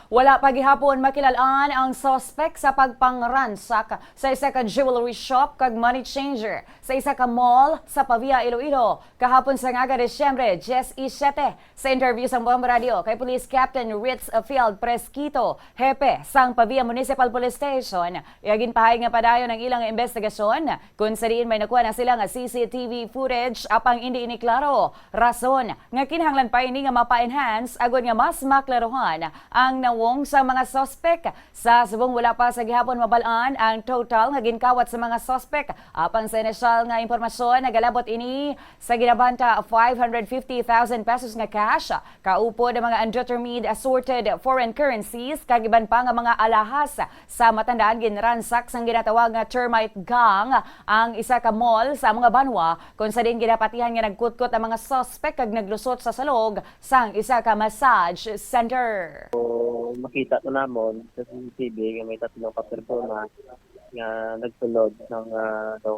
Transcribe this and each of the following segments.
Wala pa gihapon makilal-an ang suspek sa pagpangransak sa isa ka jewelry shop kag money changer sa isa ka mall sa Pavia, Iloilo. Kahapon sa nga Desyembre 17 sa interview sa Bomba Radio kay Police Captain Ritz Field Presquito, hepe sang Pavia Municipal Police Station. Iagin pahay nga padayon ng ilang investigasyon kung sa diin may nakuha na sila nga CCTV footage apang hindi ini klaro. Rason nga kinahanglan pa ini nga mapa-enhance agud nga mas maklarohan ang nawong sa mga suspek. Sa subong wala pa sa gihapon mabalaan ang total nga ginkawat sa mga suspek. Apang sa inisyal nga impormasyon nagalabot ini sa ginabanta 550,000 pesos nga cash, kaupod ang mga undetermined assorted foreign currencies kag iban pa nga mga alahas. Sa matandaan ginransak sang ginatawag nga termite gang ang isa ka mall sa mga banwa kung sa din ginapatihan nga nagkutkot ang mga suspek kag naglusot sa salog sang isa ka massage center. Makita to namon sa CCTV nga may tatlong kapersona nga nagsulod ng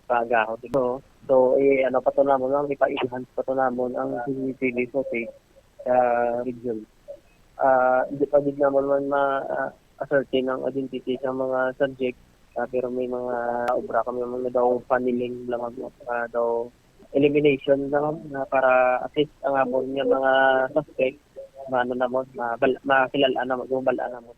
kaagahon ito. So ano pa to namon, ipa-enhance pa to namon ang CCTV footage sa region. Hindi pa din namon man ma-ascertain ang identity sa mga subject, pero may mga obra kami mga daw paneling lang daw elimination lang para assist ang amon nga mga suspect maano namon makilal-an namon, gumabalaan namon.